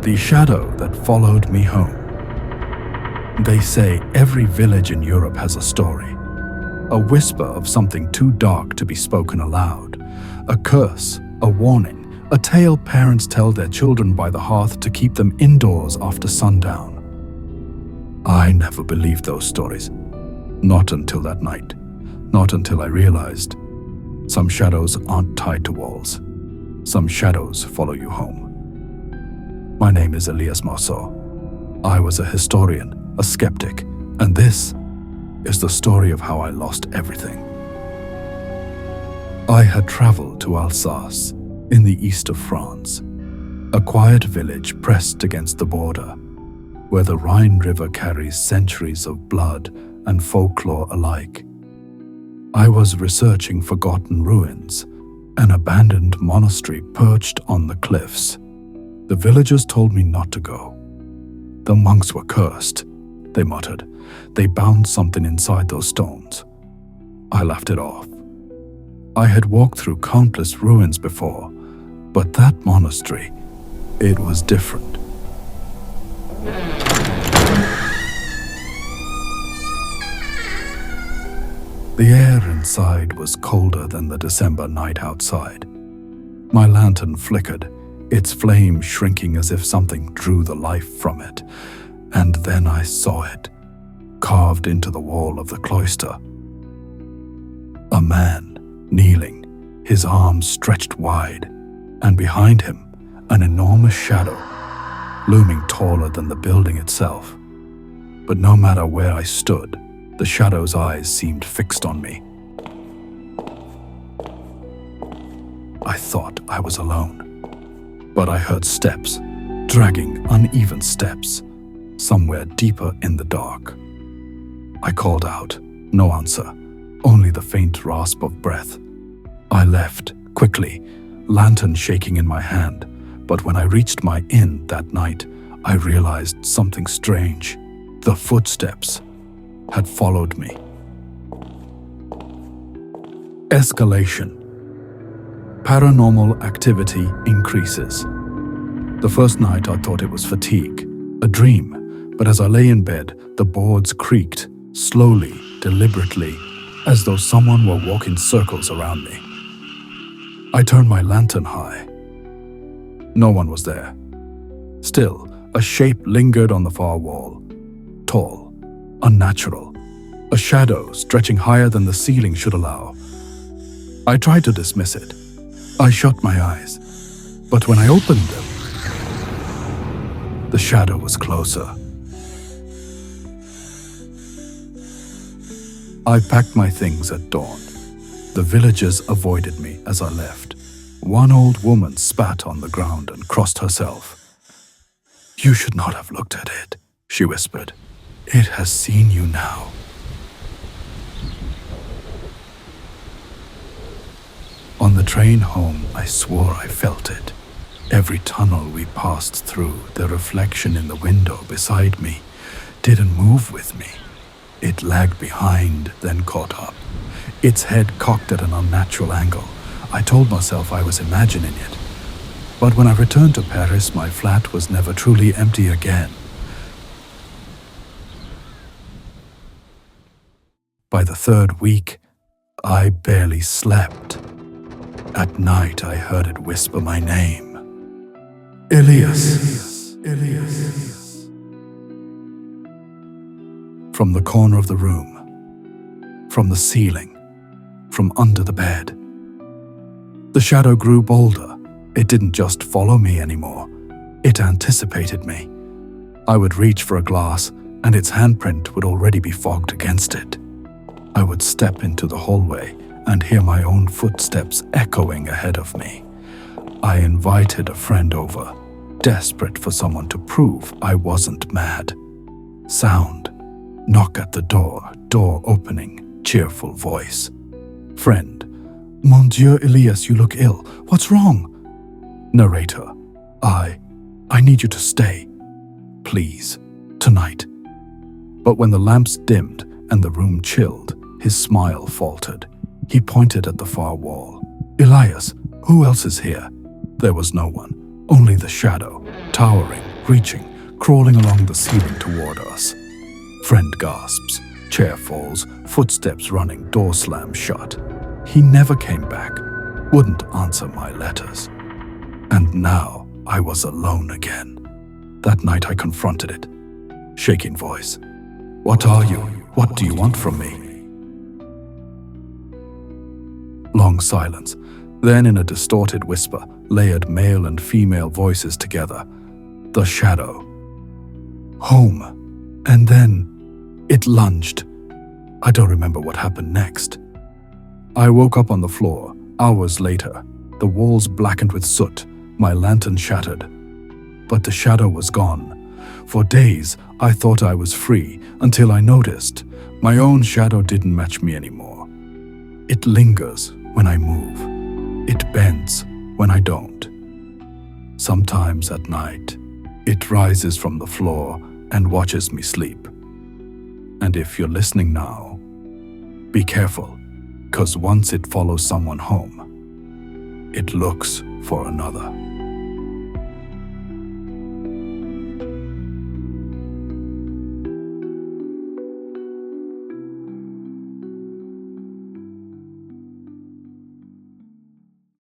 The shadow that followed me home. They say every village in Europe has a story. A whisper of something too dark to be spoken aloud. A curse, a warning, a tale parents tell their children by the hearth to keep them indoors after sundown. I never believed those stories. Not until that night. Not until I realized some shadows aren't tied to walls. Some shadows follow you home. My name is Elias Marceau. I was a historian, a skeptic, and this is the story of how I lost everything. I had traveled to Alsace in the east of France, a quiet village pressed against the border, where the Rhine River carries centuries of blood and folklore alike. I was researching forgotten ruins, an abandoned monastery perched on the cliffs. The villagers told me not to go. The monks were cursed, they muttered. They bound something inside those stones. I laughed it off. I had walked through countless ruins before, but that monastery, it was different. The air inside was colder than the December night outside. My lantern flickered, its flame shrinking as if something drew the life from it. And then I saw it, carved into the wall of the cloister. A man, kneeling, his arms stretched wide, and behind him, an enormous shadow, looming taller than the building itself. But no matter where I stood, the shadow's eyes seemed fixed on me. I thought I was alone. But I heard steps, dragging uneven steps, somewhere deeper in the dark. I called out, no answer, only the faint rasp of breath. I left, quickly, lantern shaking in my hand, but when I reached my inn that night, I realized something strange. The footsteps had followed me. Escalation. Paranormal activity increases. The first night I thought it was fatigue, a dream, but as I lay in bed, the boards creaked, slowly, deliberately, as though someone were walking circles around me. I turned my lantern high. No one was there. Still, a shape lingered on the far wall, tall, unnatural, a shadow stretching higher than the ceiling should allow. I tried to dismiss it. I shut my eyes, but when I opened them, the shadow was closer. I packed my things at dawn. The villagers avoided me as I left. One old woman spat on the ground and crossed herself. "You should not have looked at it," she whispered. "It has seen you now." On the train home, I swore I felt it. Every tunnel we passed through, the reflection in the window beside me didn't move with me. It lagged behind, then caught up. Its head cocked at an unnatural angle. I told myself I was imagining it. But when I returned to Paris, my flat was never truly empty again. By the third week, I barely slept. At night, I heard it whisper my name. Elias. Elias. From the corner of the room, from the ceiling, from under the bed. The shadow grew bolder. It didn't just follow me anymore. It anticipated me. I would reach for a glass, and its handprint would already be fogged against it. I would step into the hallway and hear my own footsteps echoing ahead of me. I invited a friend over, desperate for someone to prove I wasn't mad. Sound. Knock at the door, door opening, cheerful voice. Friend. Mon Dieu, Elias, you look ill. What's wrong? Narrator. I need you to stay. Please. Tonight. But when the lamps dimmed and the room chilled, his smile faltered. He pointed at the far wall. Elias, who else is here? There was no one, only the shadow, towering, screeching, crawling along the ceiling toward us. Friend gasps, chair falls, footsteps running, door slams shut. He never came back, wouldn't answer my letters. And now I was alone again. That night I confronted it. Shaking voice. "What are you? What do you want from me?" Long silence. Then in a distorted whisper, layered male and female voices together. The shadow. "Home." And then it lunged. I don't remember what happened next. I woke up on the floor, hours later, the walls blackened with soot, my lantern shattered. But the shadow was gone. For days, I thought I was free until I noticed my own shadow didn't match me anymore. It lingers when I move. It bends when I don't. Sometimes at night, it rises from the floor and watches me sleep. And if you're listening now, be careful, 'cause once it follows someone home, it looks for another.